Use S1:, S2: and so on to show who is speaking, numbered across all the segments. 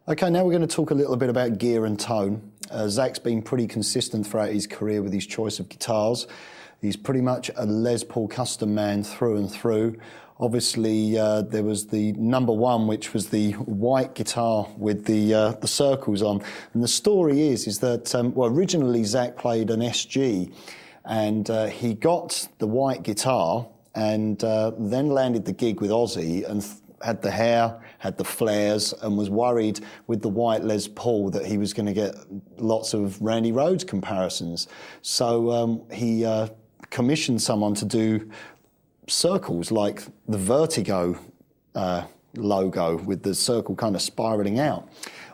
S1: Okay, now we're going to talk a little bit about gear and tone. Zakk's been pretty consistent throughout his career with his choice of guitars. He's pretty much a Les Paul custom man through and through. Obviously, there was the number one, which was the white guitar with the circles on. And the story is that, originally Zakk played an SG, and he got the white guitar and then landed the gig with Ozzy and had the hair, had the flares, and was worried with the white Les Paul that he was going to get lots of Randy Rhoads comparisons. So he commissioned someone to do circles like the Vertigo logo with the circle kind of spiraling out.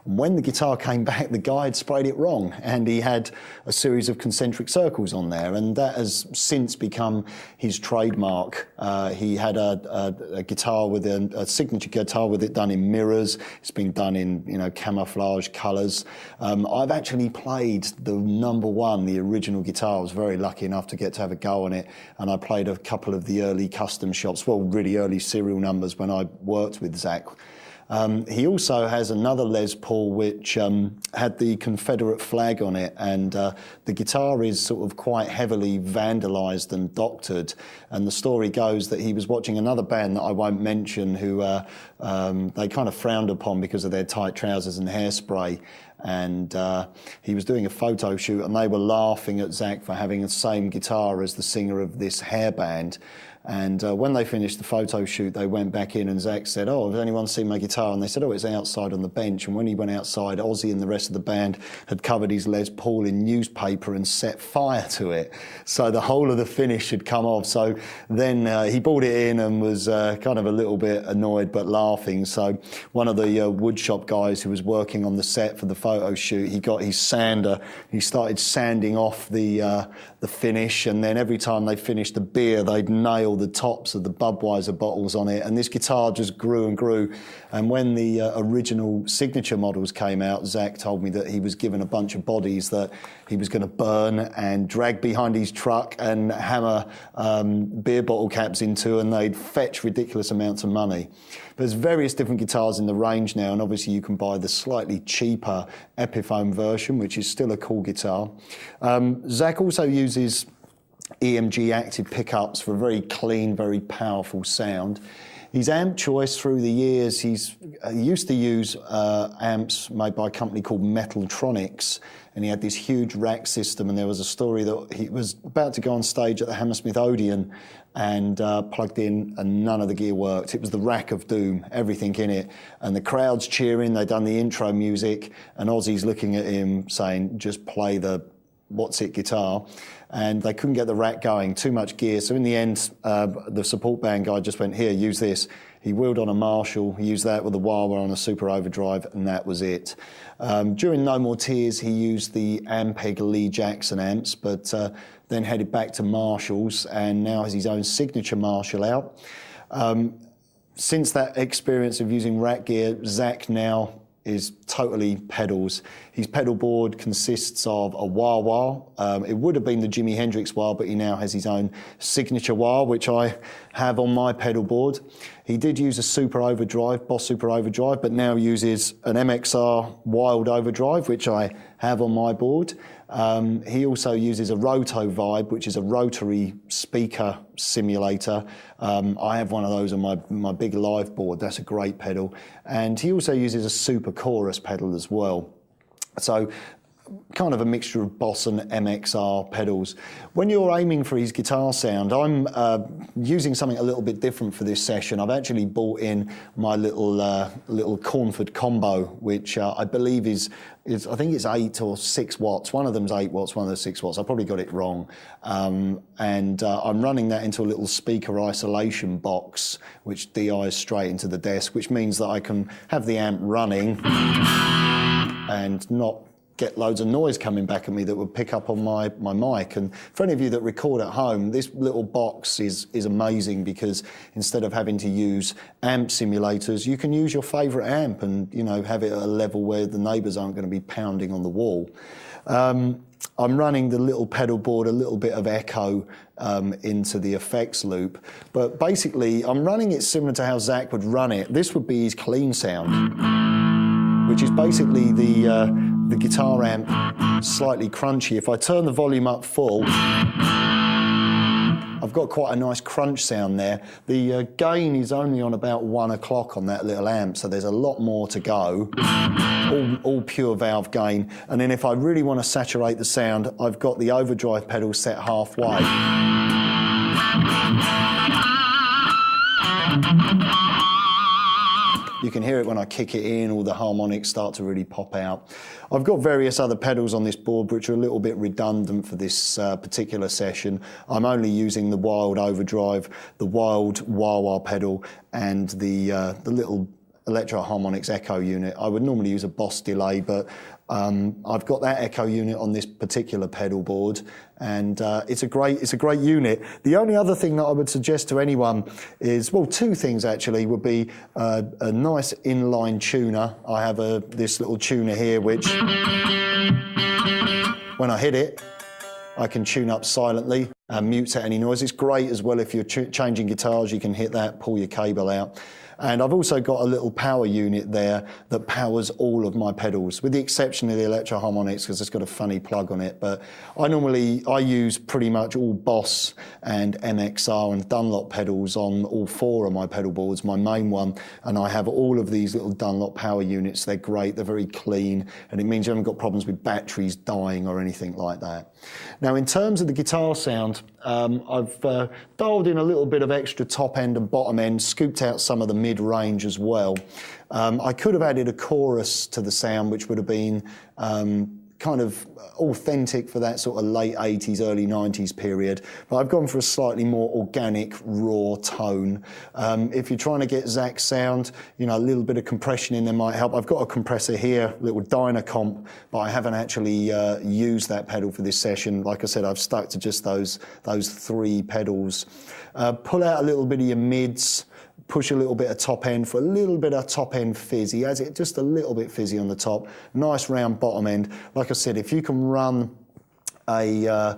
S1: When the guitar came back, the guy had sprayed it wrong, and he had a series of concentric circles on there, and that has since become his trademark. He had a guitar with a signature guitar with it done in mirrors. It's been done in camouflage colours. I've actually played the number one, the original guitar. I was very lucky enough to get to have a go on it, and I played a couple of the early custom shops, well, really early serial numbers when I worked with Zakk. He also has another Les Paul which had the Confederate flag on it, and the guitar is sort of quite heavily vandalised and doctored. And the story goes that he was watching another band that I won't mention who they kind of frowned upon because of their tight trousers and hairspray. And he was doing a photo shoot, and they were laughing at Zakk for having the same guitar as the singer of this hair band. And when they finished the photo shoot, they went back in, and Zakk said, "Oh, has anyone seen my guitar?" And they said, "Oh, it's outside on the bench." And when he went outside, Ozzy and the rest of the band had covered his Les Paul in newspaper and set fire to it. So the whole of the finish had come off. So then he brought it in and was kind of a little bit annoyed but laughing. So one of the woodshop guys who was working on the set for the photo shoot, he got his sander. He started sanding off the finish, and then every time they finished the beer, they'd nail the tops of the Budweiser bottles on it, and this guitar just grew and grew. And when the original signature models came out, Zakk told me that he was given a bunch of bodies that he was going to burn and drag behind his truck and hammer beer bottle caps into, and they'd fetch ridiculous amounts of money. There's various different guitars in the range now, and obviously you can buy the slightly cheaper Epiphone version, which is still a cool guitar. Zakk also uses EMG active pickups for a very clean, very powerful sound. His amp choice through the years, he used to use amps made by a company called Metaltronics, and he had this huge rack system, and there was a story that he was about to go on stage at the Hammersmith Odeon and plugged in, and none of the gear worked. It was the rack of doom, everything in it, and the crowd's cheering, they'd done the intro music, and Ozzy's looking at him saying, "Just play the what's it guitar," and they couldn't get the rack going, too much gear. So in the end, the support band guy just went, "Here, use this." He wheeled on a Marshall, he used that with a wah-wah on a super overdrive, and that was it. During No More Tears, he used the Ampeg Lee Jackson amps, but then headed back to Marshalls, and now has his own signature Marshall out. Since that experience of using rack gear, Zakk now is totally pedals. His pedal board consists of a wah-wah. It would have been the Jimi Hendrix wah, but he now has his own signature wah, which I have on my pedal board. He did use a super overdrive, Boss Super Overdrive, but now uses an MXR Wild Overdrive, which I have on my board. He also uses a Roto Vibe, which is a rotary speaker simulator. I have one of those on my big live board. That's a great pedal. And he also uses a Super Chorus pedal as well. So kind of a mixture of Boss and MXR pedals. When you're aiming for his guitar sound, I'm using something a little bit different for this session. I've actually bought in my little Cornford combo, which I believe is I think it's 8 or 6 watts. One of them's 8 watts, one of them's 6 watts. I probably got it wrong. I'm running that into a little speaker isolation box, which DIs straight into the desk, which means that I can have the amp running and not get loads of noise coming back at me that would pick up on my mic. And for any of you that record at home, this little box is amazing, because instead of having to use amp simulators, you can use your favourite amp and have it at a level where the neighbours aren't going to be pounding on the wall. I'm running the little pedal board a little bit of echo into the effects loop, but basically I'm running it similar to how Zakk would run it. This would be his clean sound. which is basically the guitar amp slightly crunchy. If I turn the volume up full, I've got quite a nice crunch sound there. The gain is only on about 1 o'clock on that little amp, so there's a lot more to go. All pure valve gain. And then if I really want to saturate the sound, I've got the overdrive pedal set halfway. You can hear it when I kick it in, all the harmonics start to really pop out. I've got various other pedals on this board which are a little bit redundant for this particular session. I'm only using the Wylde overdrive, the Wylde wah-wah pedal, and the little Electro Harmonix echo unit. I would normally use a Boss delay, but I've got that echo unit on this particular pedal board, and it's a great unit. The only other thing that I would suggest to anyone is, well, two things actually, would be a nice inline tuner. I have this little tuner here which, when I hit it, I can tune up silently and mute out any noise. It's great as well if you're changing guitars, you can hit that, pull your cable out. And I've also got a little power unit there that powers all of my pedals, with the exception of the Electro Harmonix because it's got a funny plug on it. But I use pretty much all Boss and MXR and Dunlop pedals on all 4 of my pedal boards, my main one. And I have all of these little Dunlop power units. They're great, they're very clean, and it means you haven't got problems with batteries dying or anything like that. Now, in terms of the guitar sound, I've dialed in a little bit of extra top end and bottom end, scooped out some of the mid-range as well. I could have added a chorus to the sound, which would have been kind of authentic for that sort of late 80s, early 90s period. But I've gone for a slightly more organic, raw tone. If you're trying to get Zakk's sound, you know, a little bit of compression in there might help. I've got a compressor here, little Dynacomp, but I haven't actually used that pedal for this session. Like I said, I've stuck to just those 3 pedals. Pull out a little bit of your mids, push a little bit of top end for a little bit of top end fizz. He has it just a little bit fizzy on the top. Nice round bottom end. Like I said, if you can run a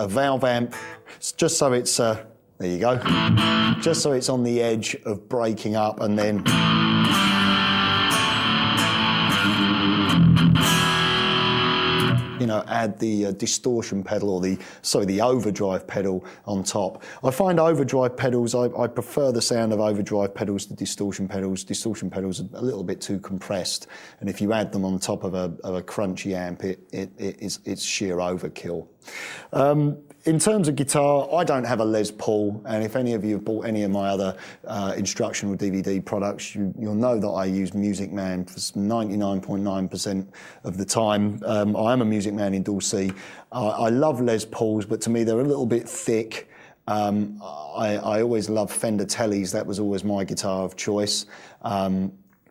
S1: valve amp, just so it's there you go, just so it's on the edge of breaking up, and then you know, add the distortion pedal, or the overdrive pedal on top. I find overdrive pedals, I prefer the sound of overdrive pedals to distortion pedals. Distortion pedals are a little bit too compressed, and if you add them on top of a crunchy amp, it's sheer overkill. In terms of guitar, I don't have a Les Paul, and if any of you have bought any of my other instructional DVD products, you'll know that I use Music Man for 99.9% of the time. I am a Music Man endorsee. I love Les Pauls, but to me they're a little bit thick. I always loved Fender Tellys. That was always my guitar of choice.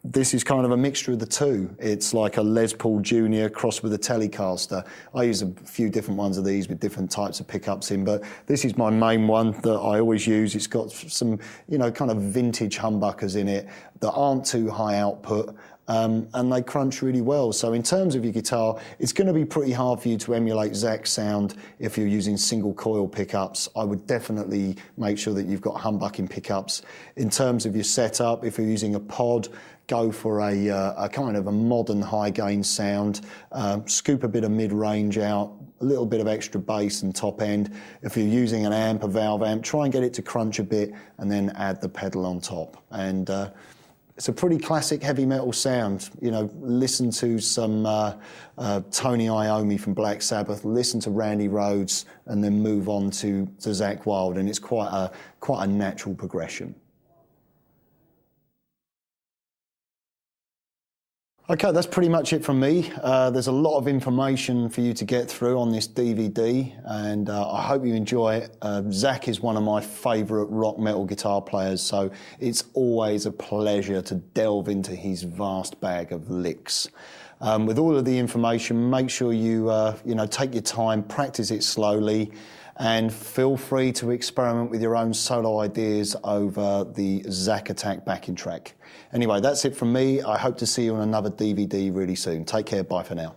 S1: This is kind of a mixture of the two. It's like a Les Paul Junior crossed with a Telecaster. I use a few different ones of these with different types of pickups in, but this is my main one that I always use. It's got some, you know, kind of vintage humbuckers in it that aren't too high output, and they crunch really well. So in terms of your guitar, it's going to be pretty hard for you to emulate Zakk's sound if you're using single coil pickups. I would definitely make sure that you've got humbucking pickups. In terms of your setup, if you're using a pod, go for a kind of a modern high gain sound, scoop a bit of mid-range out, a little bit of extra bass and top end. If you're using an amp, a valve amp, try and get it to crunch a bit and then add the pedal on top. And it's a pretty classic heavy metal sound. You know, listen to some Tony Iommi from Black Sabbath, listen to Randy Rhoads, and then move on to Zakk Wylde, and it's quite a natural progression. Okay, that's pretty much it from me. There's a lot of information for you to get through on this DVD, and I hope you enjoy it. Zakk is one of my favourite rock metal guitar players, so it's always a pleasure to delve into his vast bag of licks. With all of the information, make sure you take your time, practice it slowly, and feel free to experiment with your own solo ideas over the Zakk Attack backing track. Anyway, that's it from me. I hope to see you on another DVD really soon. Take care. Bye for now.